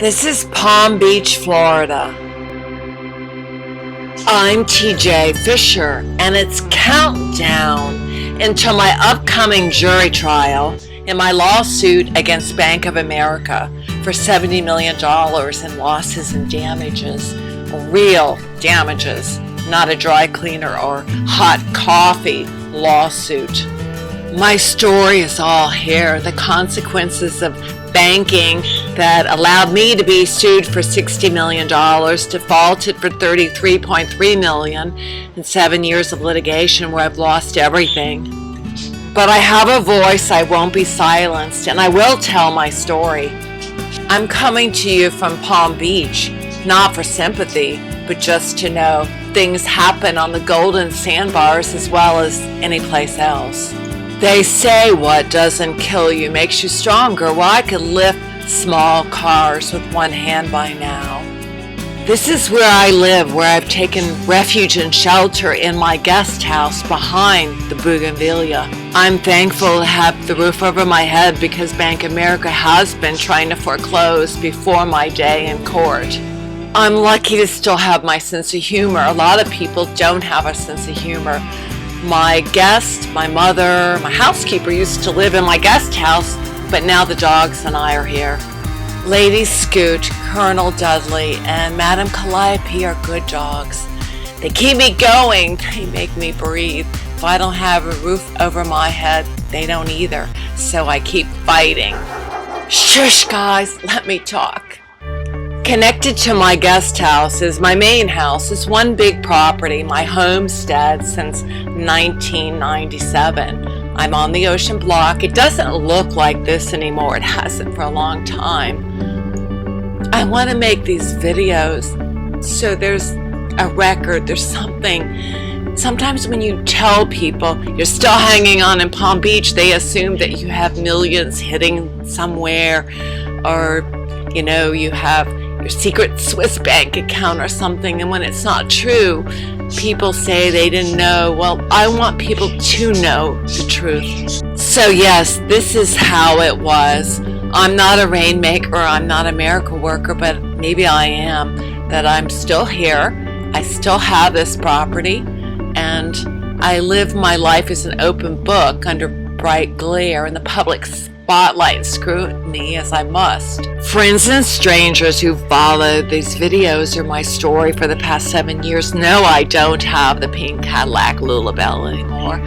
This is Palm Beach, Florida. I'm TJ Fisher, and it's countdown until my upcoming jury trial in my lawsuit against Bank of America for $70 million in losses and damages. Real damages, not a dry cleaner or hot coffee lawsuit. My story is all here, the consequences of banking that allowed me to be sued for $60 million, defaulted for $33.3 million, and 7 years of litigation where I've lost everything. But I have a voice, I won't be silenced, and I will tell my story. I'm coming to you from Palm Beach, not for sympathy, but just to know things happen on the golden sandbars as well as any place else. They say what doesn't kill you makes you stronger. Well, I could lift small cars with one hand by now. This is where I live, where I've taken refuge and shelter in my guest house behind the Bougainvillea. I'm thankful to have the roof over my head because Bank of America has been trying to foreclose before my day in court. I'm lucky to still have my sense of humor. A lot of people don't have a sense of humor. My guest, my mother, my housekeeper used to live in my guest house, but now the dogs and I are here. Lady Scoot, Colonel Dudley, and Madame Calliope are good dogs. They keep me going, they make me breathe. If I don't have a roof over my head, they don't either, so I keep fighting. Shush guys, let me talk. Connected to my guest house is my main house. It's one big property, my homestead since 1997. I'm on the ocean block. It doesn't look like this anymore. It hasn't for a long time. I want to make these videos so there's a record, there's something. Sometimes when you tell people you're still hanging on in Palm Beach, they assume that you have millions hidden somewhere, or you have your secret Swiss bank account or something, and when it's not true, people say they didn't know. Well, I want people to know the truth. So yes, this is how it was. I'm not a rainmaker, I'm not a miracle worker, but maybe I am, that I'm still here. I still have this property, and I live my life as an open book under bright glare in the public spotlight and scrutiny as I must. Friends and strangers who followed these videos or my story for the past 7 years know I don't have the pink Cadillac Lulabelle anymore,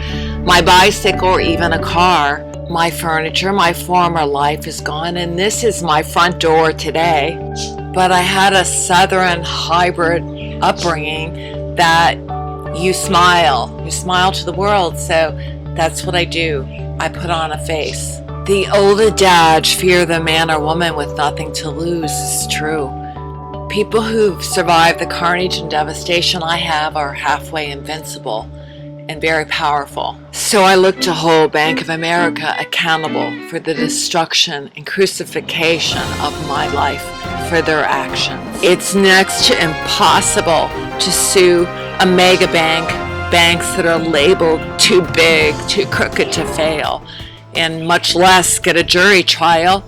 my bicycle, or even a car. My furniture, my former life is gone, and this is my front door today. But I had a southern hybrid upbringing that you smile to the world, so that's what I do. I put on a face. The old adage, fear the man or woman with nothing to lose, is true. People who've survived the carnage and devastation I have are halfway invincible and very powerful. So I look to hold Bank of America accountable for the destruction and crucifixion of my life for their actions. It's next to impossible to sue a mega bank, banks that are labeled too big, too crooked to fail, and much less get a jury trial.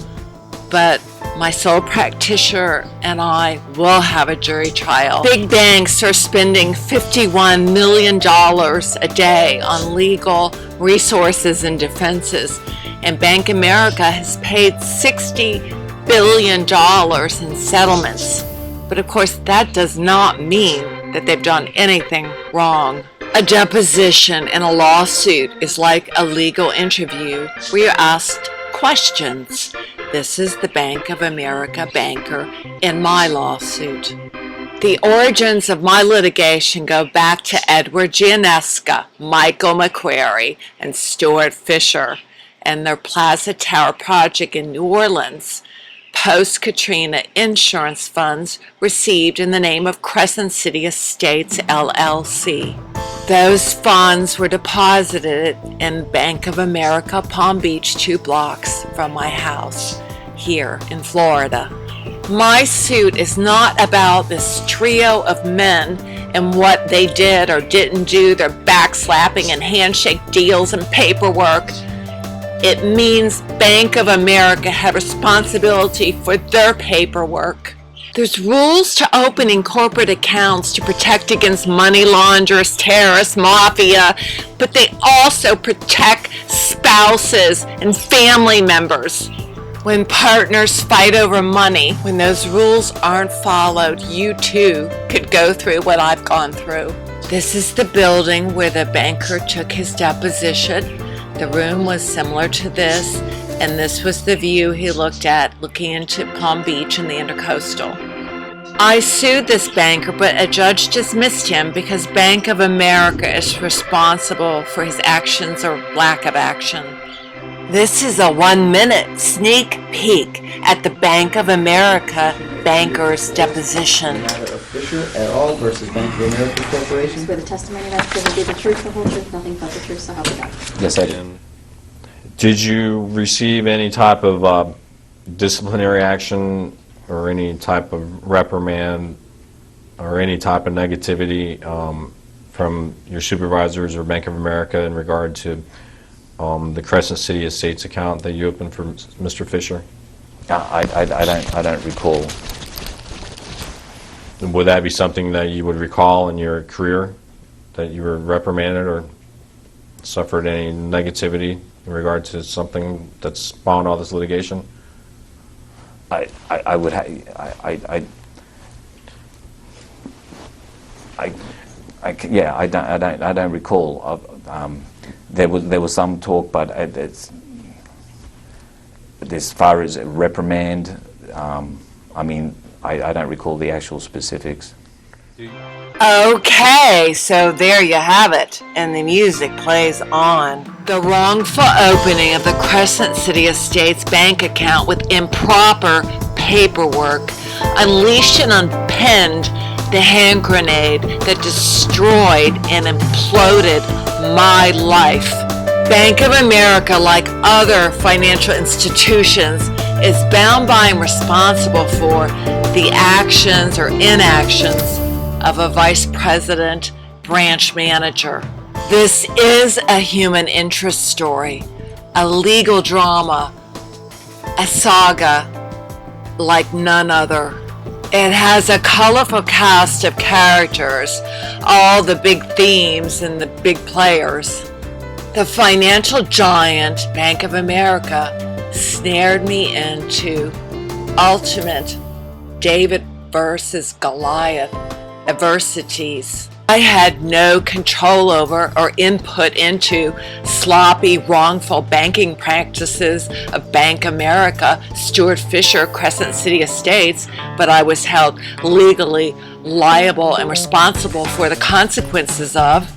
But my sole practitioner and I will have a jury trial. Big banks are spending $51 million a day on legal resources and defenses, and Bank of America has paid $60 billion in settlements. But of course, that does not mean that they've done anything wrong. A deposition in a lawsuit is like a legal interview where you're asked questions. This is the Bank of America banker in my lawsuit. The origins of my litigation go back to Edward Gianesca, Michael McQuarrie, and Stuart Fisher and their Plaza Tower project in New Orleans. Post-Katrina insurance funds received in the name of Crescent City Estates, LLC. Those funds were deposited in Bank of America, Palm Beach, 2 blocks from my house here in Florida. My suit is not about this trio of men and what they did or didn't do, their backslapping and handshake deals and paperwork. It means Bank of America had responsibility for their paperwork. There's rules to opening corporate accounts to protect against money launderers, terrorists, mafia, but they also protect spouses and family members. When partners fight over money, when those rules aren't followed, you too could go through what I've gone through. This is the building where the banker took his deposition. The room was similar to this, and this was the view he looked at, looking into Palm Beach and the Intercoastal. I sued this banker, but a judge dismissed him because Bank of America is responsible for his actions or lack of action. This is a 1-minute sneak peek at the Bank of America banker's deposition. Matter of Fisher et al. Versus Bank of America Corporation. Swear the testimony that's given be the truth, the whole truth, nothing but the truth, so help you God. Yes, I do. Did you receive any type of disciplinary action or any type of reprimand or any type of negativity from your supervisors or Bank of America in regard to the Crescent City Estates account that you opened for Mr. Fisher? I don't recall. Would that be something that you would recall in your career, that you were reprimanded or suffered any negativity in regard to something that spawned all this litigation? I would yeah, I don't recall. There was some talk, but it's as far as reprimand, I mean, I don't recall the actual specifics. Okay, so there you have it, and the music plays on. The wrongful opening of the Crescent City Estates bank account with improper paperwork unleashed and unpinned the hand grenade that destroyed and imploded my life. Bank of America, like other financial institutions, is bound by and responsible for the actions or inactions of a vice president, branch manager. This is a human interest story, a legal drama, a saga like none other. It has a colorful cast of characters, all the big themes and the big players. The financial giant, Bank of America, snared me into ultimate David versus Goliath adversities. I had no control over or input into sloppy, wrongful banking practices of Bank America, Stuart Fisher, Crescent City Estates, but I was held legally liable and responsible for the consequences of.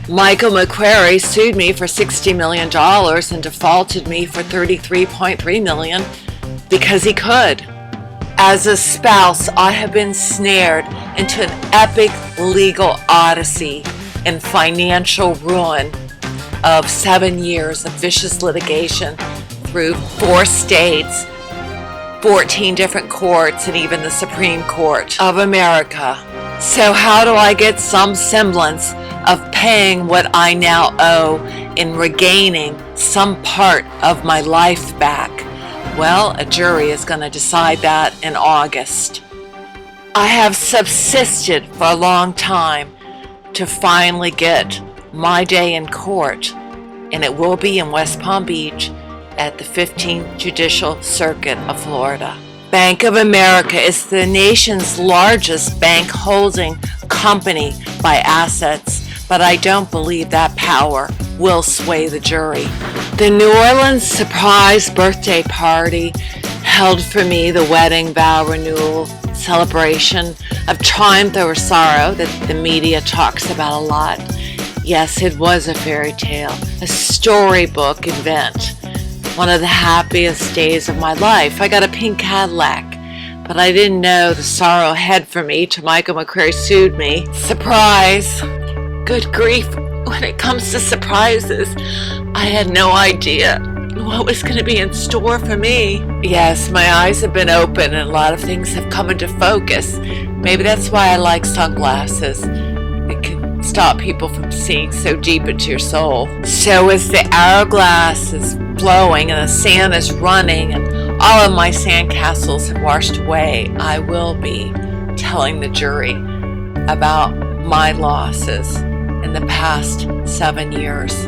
Michael McQuarrie sued me for $60 million and defaulted me for $33.3 million because he could. As a spouse, I have been snared into an epic legal odyssey and financial ruin of 7 years of vicious litigation through 4 states, 14 different courts, and even the Supreme Court of America. So how do I get some semblance of paying what I now owe and regaining some part of my life back? Well, a jury is going to decide that in August. I have subsisted for a long time to finally get my day in court, and it will be in West Palm Beach at the 15th Judicial Circuit of Florida. Bank of America is the nation's largest bank holding company by assets, but I don't believe that power will sway the jury. The New Orleans surprise birthday party held for me the wedding vow renewal celebration of triumph over sorrow that the media talks about a lot. Yes, it was a fairy tale, a storybook event, one of the happiest days of my life. I got a pink Cadillac, but I didn't know the sorrow ahead for me till Michael McQuarrie sued me. Surprise! Good grief, when it comes to surprises, I had no idea what was going to be in store for me. Yes, my eyes have been open and a lot of things have come into focus. Maybe that's why I like sunglasses. It can stop people from seeing so deep into your soul. So as the hourglass is flowing and the sand is running and all of my sandcastles have washed away, I will be telling the jury about my losses in the past 7 years.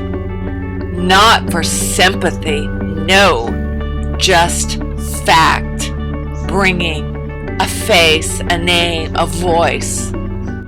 Not for sympathy, no, just fact, bringing a face, a name, a voice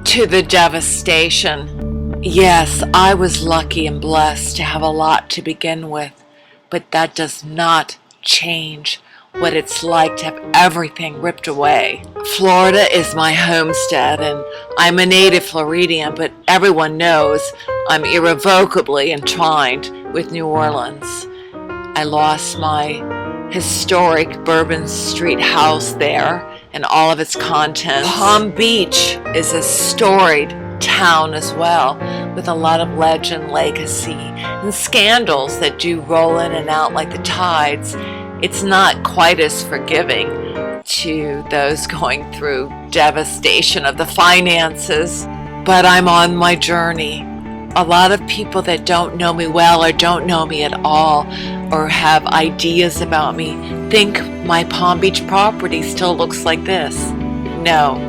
to the devastation. Yes, I was lucky and blessed to have a lot to begin with, but that does not change what it's like to have everything ripped away. Florida is my homestead, and I'm a native Floridian, but everyone knows I'm irrevocably entwined with New Orleans. I lost my historic Bourbon Street house there and all of its contents. Palm Beach is a storied town as well, with a lot of legend, legacy, and scandals that do roll in and out like the tides. It's not quite as forgiving to those going through devastation of the finances, but I'm on my journey. A lot of people that don't know me well or don't know me at all or have ideas about me think my Palm Beach property still looks like this. No.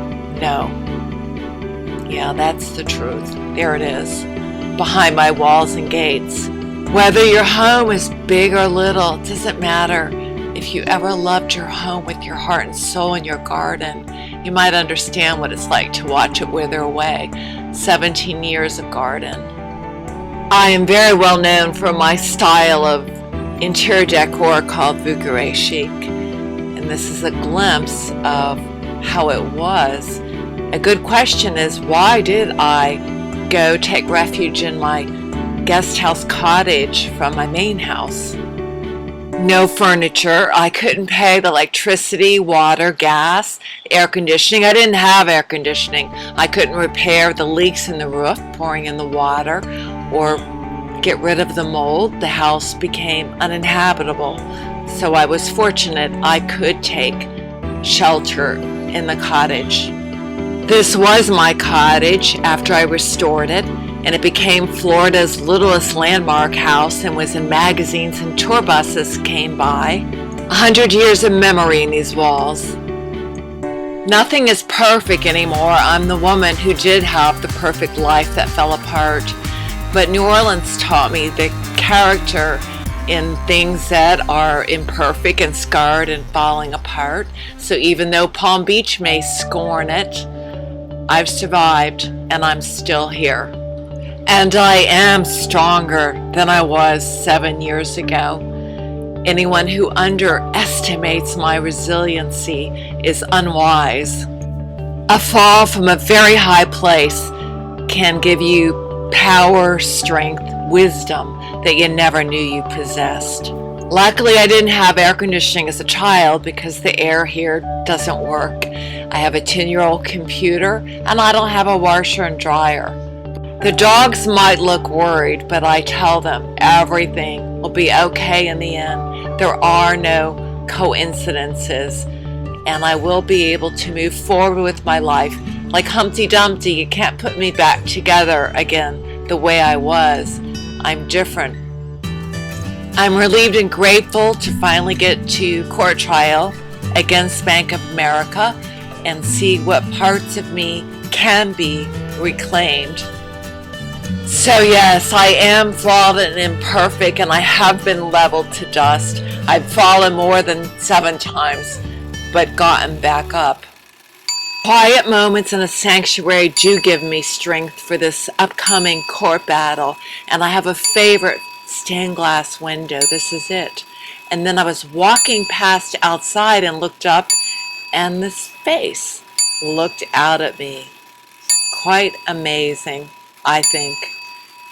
Yeah, that's the truth. There it is, behind my walls and gates. Whether your home is big or little, it doesn't matter. If you ever loved your home with your heart and soul in your garden, you might understand what it's like to watch it wither away. 17 years of garden. I am very well known for my style of interior decor called Vukere chic, and this is a glimpse of how it was. A good question is, why did I go take refuge in my guest house cottage from my main house? No furniture. I couldn't pay the electricity, water, gas, air conditioning. I didn't have air conditioning. I couldn't repair the leaks in the roof, pouring in the water, or get rid of the mold. The house became uninhabitable. So I was fortunate I could take shelter in the cottage. This was my cottage after I restored it, and it became Florida's littlest landmark house and was in magazines and tour buses came by. 100 years of memory in these walls. Nothing is perfect anymore. I'm the woman who did have the perfect life that fell apart. But New Orleans taught me the character in things that are imperfect and scarred and falling apart. So even though Palm Beach may scorn it, I've survived and I'm still here. And I am stronger than I was 7 years ago. Anyone who underestimates my resiliency is unwise. A fall from a very high place can give you power, strength, wisdom that you never knew you possessed. Luckily, I didn't have air conditioning as a child because the air here doesn't work. I have a 10-year-old computer and I don't have a washer and dryer. The dogs might look worried, but I tell them everything will be okay in the end. There are no coincidences, and I will be able to move forward with my life. Like Humpty Dumpty, you can't put me back together again the way I was. I'm different. I'm relieved and grateful to finally get to court trial against Bank of America and see what parts of me can be reclaimed. So yes, I am flawed and imperfect, and I have been leveled to dust. I've fallen more than 7 times, but gotten back up. Quiet moments in a sanctuary do give me strength for this upcoming court battle, and I have a favorite stained glass window. This is it. And then I was walking past outside and looked up, and this face looked out at me. Quite amazing, I think.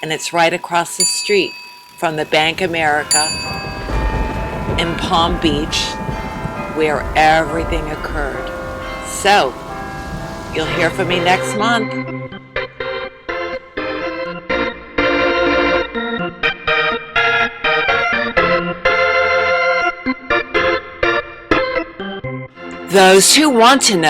And it's right across the street from the Bank of America in Palm Beach, where everything occurred. So, you'll hear from me next month. Those who want to know